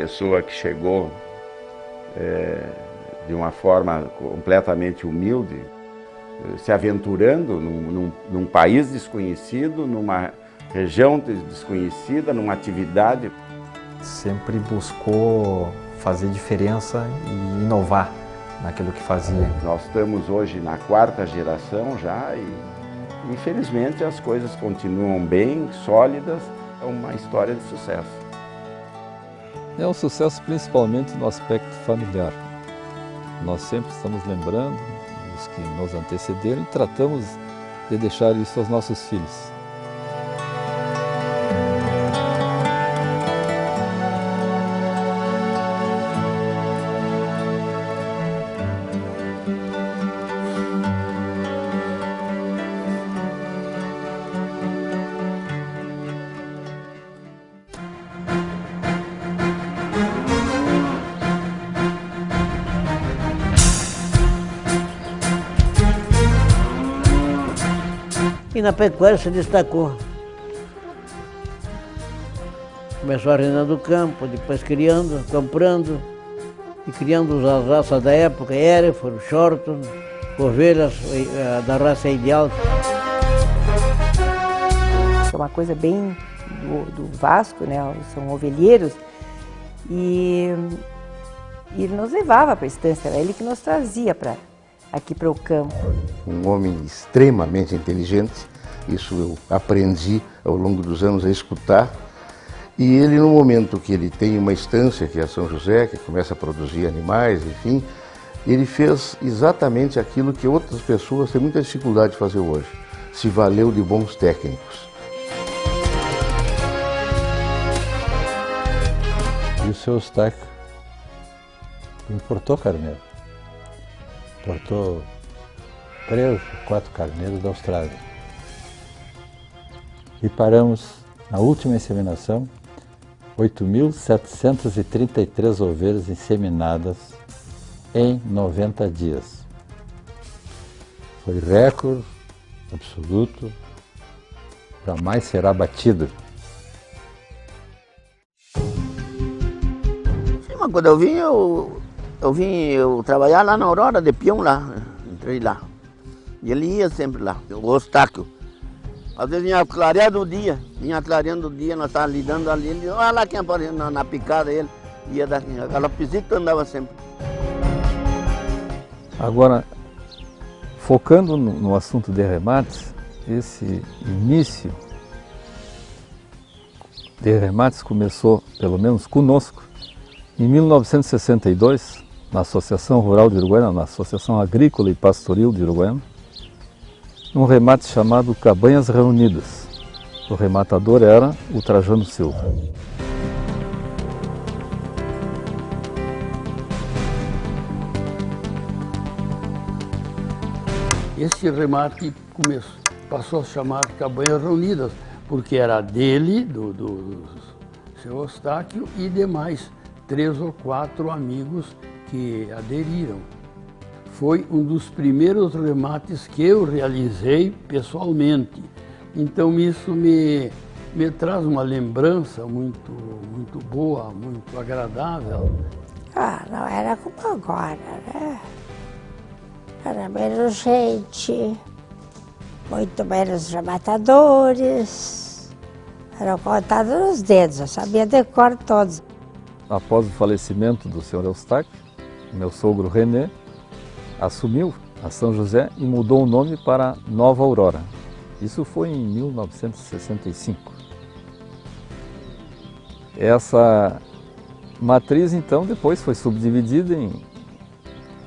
pessoa que chegou de uma forma completamente humilde, se aventurando num país desconhecido, numa região desconhecida, numa atividade. Sempre buscou fazer diferença e inovar naquilo que fazia. Nós estamos hoje na 4ª geração já e, infelizmente, as coisas continuam bem, sólidas. É uma história de sucesso. É um sucesso principalmente no aspecto familiar. Nós sempre estamos lembrando os que nos antecederam e tratamos de deixar isso aos nossos filhos. E na pecuária se destacou. Começou arrendando o campo, depois criando, comprando e criando as raças da época, Hereford, Shorton, ovelhas da raça ideal. É uma coisa bem do Vasco, né? São ovelheiros, e ele nos levava para a estância, era ele que nos trazia aqui para o campo. Um homem extremamente inteligente, isso eu aprendi ao longo dos anos a escutar. E ele, no momento que ele tem uma estância, que é São José, que começa a produzir animais, enfim, ele fez exatamente aquilo que outras pessoas têm muita dificuldade de fazer hoje. Se valeu de bons técnicos. E o seu Eustáquio importou carneiro. Importou 3 ou 4 carneiros da Austrália. E paramos na última inseminação, 8.733 ovelhas inseminadas em 90 dias. Foi recorde absoluto, jamais será batido. Mas quando eu vim trabalhar lá na Aurora de peão lá, entrei lá. E ele ia sempre lá, o Eustáquio. Às vezes vinha clareando o dia, nós estávamos lidando ali, ele dizia, olha lá quem apareceu na picada, ele ia daqui, aquela piscita andava sempre. Agora, focando no assunto de remates, esse início de remates começou, pelo menos conosco, em 1962, na Associação Rural de Uruguaiana, na Associação Agrícola e Pastoril de Uruguaiana, um remate chamado Cabanhas Reunidas. O rematador era o Trajano Silva. Esse remate passou a chamar Cabanhas Reunidas, porque era dele, do seu Eustáquio, e demais 3 ou 4 amigos que aderiram. Foi um dos primeiros remates que eu realizei pessoalmente. Então isso me traz uma lembrança muito boa, muito agradável. Não era como agora, né? Era menos gente, muito menos rematadores. Eram contados nos dedos, eu sabia decor todos. Após o falecimento do senhor Eustáquio, meu sogro René assumiu a São José e mudou o nome para Nova Aurora. Isso foi em 1965. Essa matriz, então, depois foi subdividida em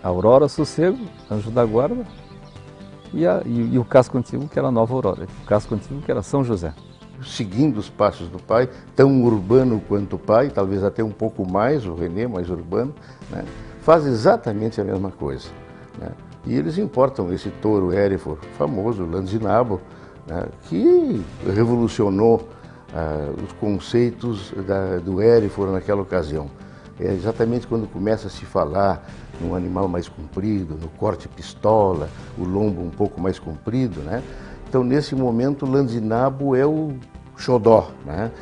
Aurora, Sossego, Anjo da Guarda e o casco antigo, que era Nova Aurora, o casco antigo, que era São José. Seguindo os passos do pai, tão urbano quanto o pai, talvez até um pouco mais, o René mais urbano, né? Faz exatamente a mesma coisa. Né? E eles importam esse touro Hereford, famoso, Landinabo, né? Que revolucionou os conceitos do Hereford naquela ocasião. É exatamente quando começa a se falar num animal mais comprido, no corte pistola, o lombo um pouco mais comprido, né? Então, nesse momento, o Landinabo é o xodó, né?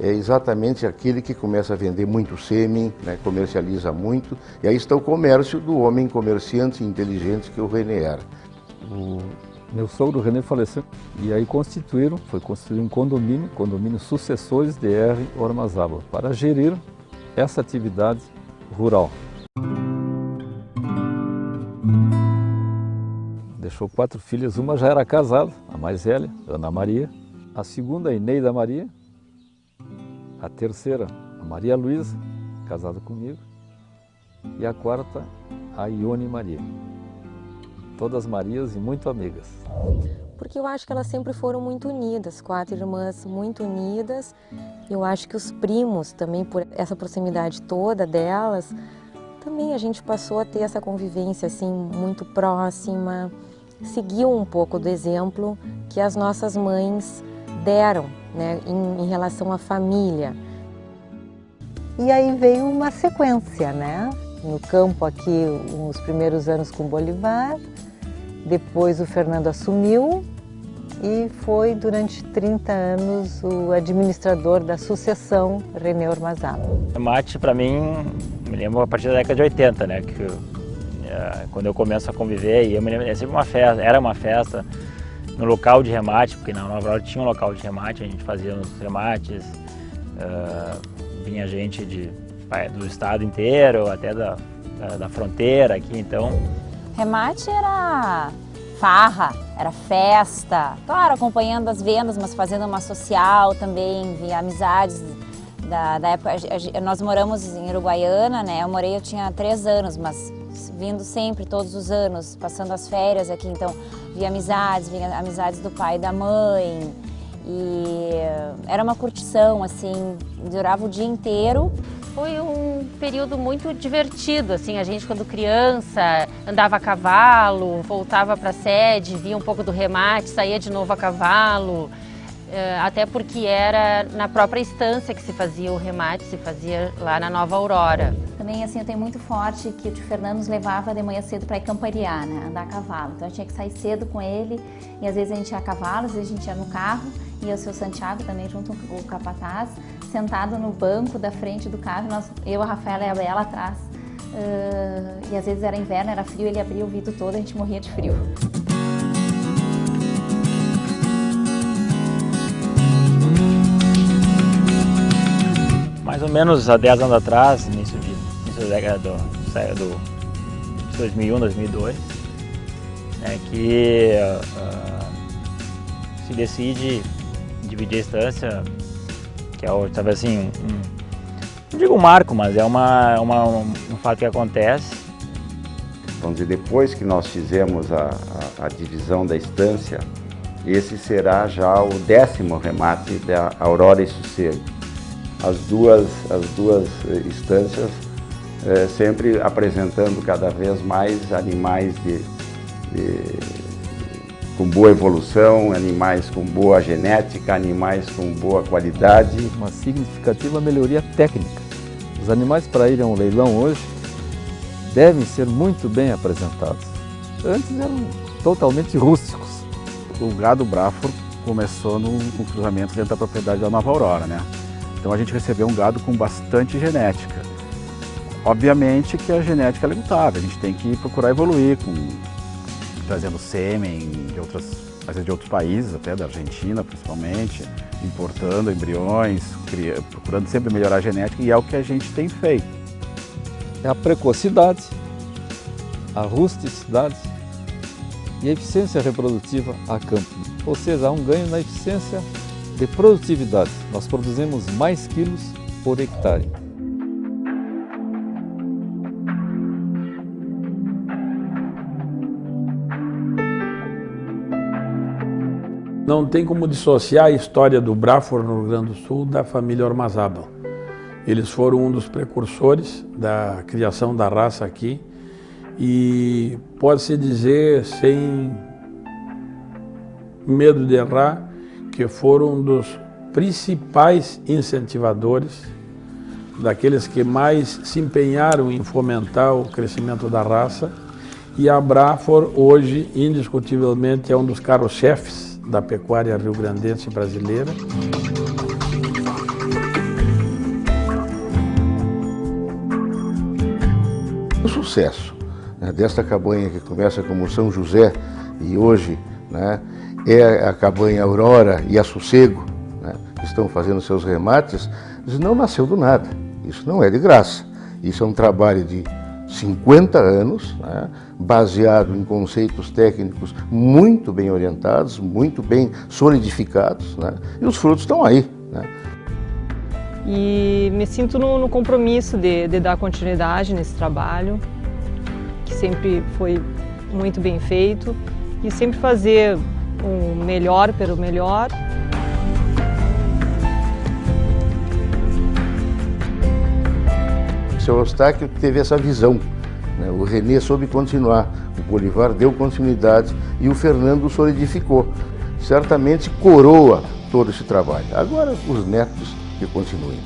é exatamente aquele que começa a vender muito sêmen, né, comercializa muito, e aí está o comércio do homem comerciante inteligente que o René era. O meu sogro René faleceu e aí foi construído um condomínio Sucessores de R. Ormazábal, para gerir essa atividade rural. Deixou 4 filhas, uma já era casada, a mais velha, Ana Maria, a segunda, Ineida Maria, a terceira, a Maria Luísa, casada comigo, e a quarta, a Ione Maria. Todas Marias e muito amigas. Porque eu acho que elas sempre foram muito unidas, 4 irmãs muito unidas. Eu acho que os primos também, por essa proximidade toda delas, também a gente passou a ter essa convivência assim muito próxima, seguiu um pouco do exemplo que as nossas mães deram, né, em relação à família. E aí veio uma sequência, né? No campo aqui, os primeiros anos com Bolivar, depois o Fernando assumiu e foi durante 30 anos o administrador da sucessão René Ormazábal. Remate, para mim, me lembro a partir da década de 80, né? Que quando eu começo a conviver, e eu me lembro, era uma festa no local de remate, porque na Nova Aurora tinha um local de remate, a gente fazia os remates, vinha gente do estado inteiro, até da fronteira aqui, então. Remate era farra, era festa, claro, acompanhando as vendas, mas fazendo uma social também, via amizades da época. Nós moramos em Uruguaiana, né? Eu tinha 3 anos, mas vindo sempre, todos os anos, passando as férias aqui, então via amizades do pai e da mãe, e era uma curtição, assim, durava o dia inteiro. Foi um período muito divertido, assim, a gente quando criança andava a cavalo, voltava para a sede, via um pouco do remate, saía de novo a cavalo, até porque era na própria estância que se fazia o remate, se fazia lá na Nova Aurora. Também, assim, eu tenho muito forte que o tio Fernando nos levava de manhã cedo para ir campariar, né, andar a cavalo, então eu tinha que sair cedo com ele, e às vezes a gente ia a cavalo, às vezes a gente ia no carro, e o seu Santiago também junto com o capataz, sentado no banco da frente do carro, eu, a Rafaela e a Bela atrás. E às vezes era inverno, era frio, ele abria o vidro todo, a gente morria de frio. Mais ou menos há 10 anos atrás, início da década do 2001, 2002, né, que se decide dividir a estância, que é, talvez assim, não digo um marco, mas é um fato que acontece. Vamos dizer, depois que nós fizemos a divisão da estância, esse será já o 10º remate da Aurora e Sossego. As duas estâncias sempre apresentando cada vez mais animais com boa evolução, animais com boa genética, animais com boa qualidade. Uma significativa melhoria técnica. Os animais, para irem a um leilão hoje, devem ser muito bem apresentados. Antes eram totalmente rústicos. O gado Braford começou no cruzamento dentro da propriedade da Nova Aurora, né? Então a gente recebeu um gado com bastante genética. Obviamente que a genética é imutável, a gente tem que procurar evoluir, trazendo sêmen às vezes de outros países, até da Argentina principalmente, importando embriões, procurando sempre melhorar a genética, e é o que a gente tem feito. É a precocidade, a rusticidade e a eficiência reprodutiva a campo. Ou seja, há um ganho na eficiência de produtividade. Nós produzimos mais quilos por hectare. Não tem como dissociar a história do Braford no Rio Grande do Sul da família Ormazábal. Eles foram um dos precursores da criação da raça aqui e pode-se dizer, sem medo de errar, que foram um dos principais incentivadores, daqueles que mais se empenharam em fomentar o crescimento da raça. E a Braford hoje, indiscutivelmente, é um dos carros-chefes da pecuária rio-grandense brasileira. O sucesso, né, desta cabanha que começa como São José e hoje, né, é a cabanha Aurora e a Sossego, né, que estão fazendo seus remates, isso não nasceu do nada, isso não é de graça. Isso é um trabalho de 50 anos, né, baseado em conceitos técnicos muito bem orientados, muito bem solidificados, né, e os frutos estão aí, né. E me sinto no compromisso de dar continuidade nesse trabalho, que sempre foi muito bem feito, e sempre fazer o melhor pelo melhor. O seu Eustáquio teve essa visão, né? O René soube continuar, o Bolivar deu continuidade e o Fernando solidificou. Certamente coroa todo esse trabalho. Agora os netos que continuem.